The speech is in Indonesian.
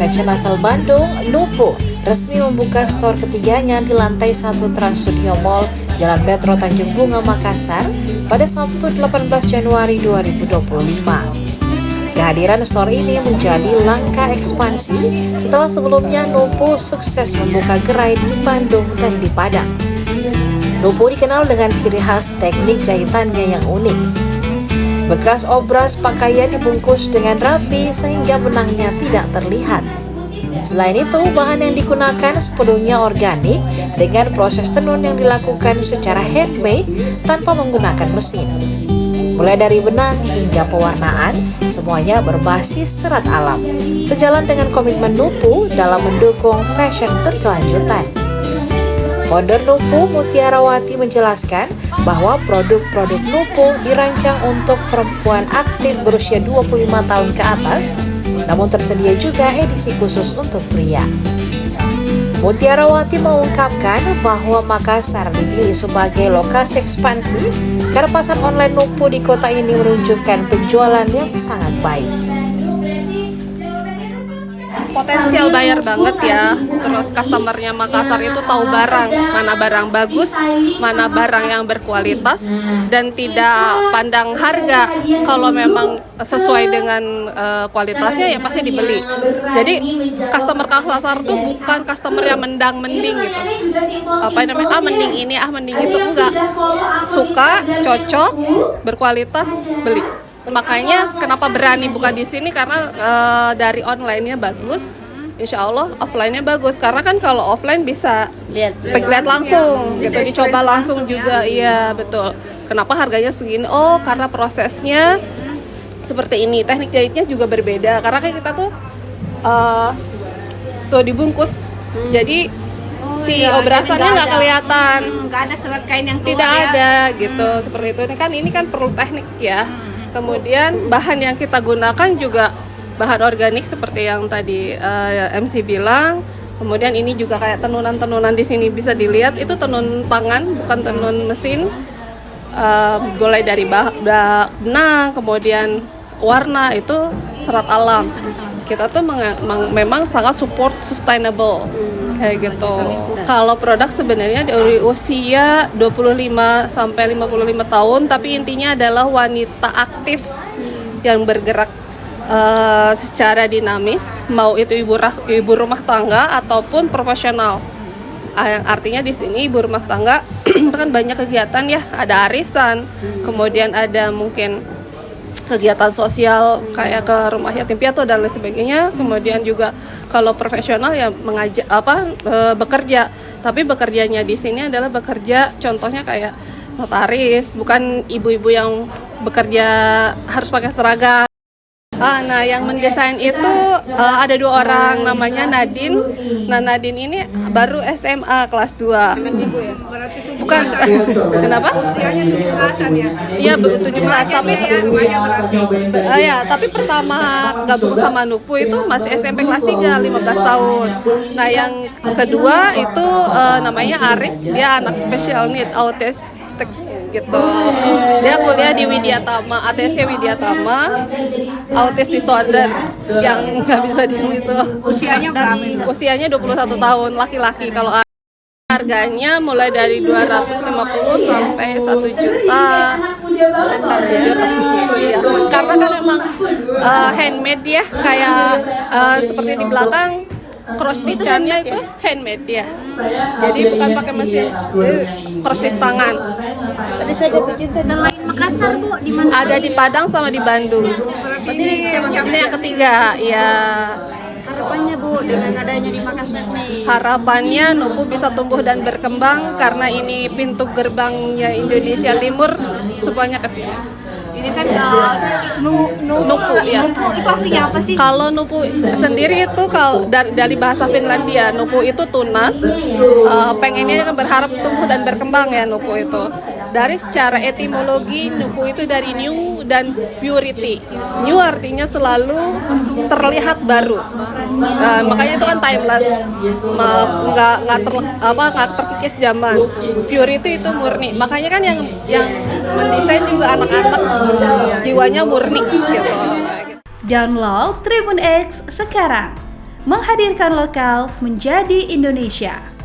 fashion asal Bandung, Nupu, resmi membuka store ketiganya di lantai 1 Trans Studio Mall, Jalan Metro Tanjung Bunga, Makassar pada Sabtu 18 Januari 2025. Kehadiran store ini menjadi langkah ekspansi setelah sebelumnya Nupu sukses membuka gerai di Bandung dan di Padang. Nupu dikenal dengan ciri khas teknik jahitannya yang unik. Bekas obras pakaian dibungkus dengan rapi sehingga benangnya tidak terlihat. Selain itu, bahan yang digunakan sepenuhnya organik dengan proses tenun yang dilakukan secara handmade tanpa menggunakan mesin. Mulai dari benang hingga pewarnaan, semuanya berbasis serat alam. Sejalan dengan komitmen Nupu dalam mendukung fashion berkelanjutan. Founder Nupu, Mutiarawati, menjelaskan bahwa produk-produk Nupu dirancang untuk perempuan aktif berusia 25 tahun ke atas, namun tersedia juga edisi khusus untuk pria. Mutiarawati mengungkapkan bahwa Makassar dipilih sebagai lokasi ekspansi karena pasar online Nupu di kota ini menunjukkan penjualan yang sangat baik. Potensial bayar banget ya. Terus customernya Makassar itu tahu mana barang bagus, mana barang yang berkualitas, dan tidak pandang harga. Kalau memang sesuai dengan kualitasnya ya pasti dibeli. Jadi customer Makassar tuh bukan customer yang mendang-mending gitu. Mending ini, mending itu, enggak. Suka, cocok, berkualitas, beli. Makanya kenapa berani buka di sini, karena dari online-nya bagus, insya Allah offline-nya bagus. Karena kan kalau offline bisa lihat langsung, gitu, dicoba langsung juga, iya betul. Kenapa harganya segini? Oh, karena prosesnya seperti ini. Teknik jahitnya juga berbeda. Karena kan kita tuh dibungkus, jadi si obrasannya nggak kelihatan, nggak ada serat kain yang keluar, tidak ada gitu. Seperti itu. Ini kan perlu teknik ya. Kemudian bahan yang kita gunakan juga bahan organik seperti yang tadi MC bilang. Kemudian ini juga kayak tenunan-tenunan di sini bisa dilihat, itu tenun tangan bukan tenun mesin. Mulai dari benang, kemudian warna itu serat alam. Kita tuh memang sangat support sustainable kayak gitu. Kalau produk sebenarnya dari usia 25 sampai 55 tahun, tapi intinya adalah wanita aktif yang bergerak secara dinamis, mau itu ibu rumah tangga ataupun profesional. Artinya di sini ibu rumah tangga kan banyak kegiatan ya, ada arisan, kemudian ada mungkin kegiatan sosial kayak ke rumah yatim piatu dan lain sebagainya. Kemudian juga kalau profesional ya bekerja, tapi bekerjanya di sini adalah bekerja contohnya kayak notaris, bukan ibu-ibu yang bekerja harus pakai seragam. Nah, yang mendesain itu ada 2 orang, namanya Nadine. Nah, Nadine ini baru SMA kelas 2. Bukan, kenapa? Usianya 17-an ya? Iya, 17, tapi pertama gabung sama Nupu itu masih SMP kelas 3, 15 tahun. Nah, yang kedua itu namanya Arik, dia anak special need, autistik gitu. Dia kuliah di Widyatama, ATS Widyatama, autis disorder yang nggak bisa itu. Usianya berapa? Usianya 21 tahun, laki-laki. Kalau harganya mulai dari 250 sampai 1 juta. Ya. Karena kan memang handmade ya, kayak seperti di belakang cross stitch-nya itu handmade ya. Jadi bukan pakai mesin, jadi cross stitch tangan. Tadi saya jatuh cinta. Selain Makassar, Bu, di mana? Ada di Padang sama di Bandung. Ini yang ketiga, ya. Harapannya, Bu, dengan adanya di Makassar nih? Harapannya Nupu bisa tumbuh dan berkembang karena ini pintu gerbangnya Indonesia Timur, semuanya ke sini. Ini kan Nupu ya. Nupu itu artinya apa sih? Kalau Nupu sendiri itu dari bahasa Finlandia, Nupu itu tunas. Pengennya kan berharap tumbuh dan berkembang ya Nupu itu. Dari secara etimologi, Nupu itu dari new dan purity. New artinya selalu terlihat baru. Makanya itu kan timeless, nggak terkikis zaman. Purity itu murni. Makanya kan yang mendesain juga anak-anak, jiwanya murni gitu. Download Tribun X sekarang, menghadirkan lokal menjadi Indonesia.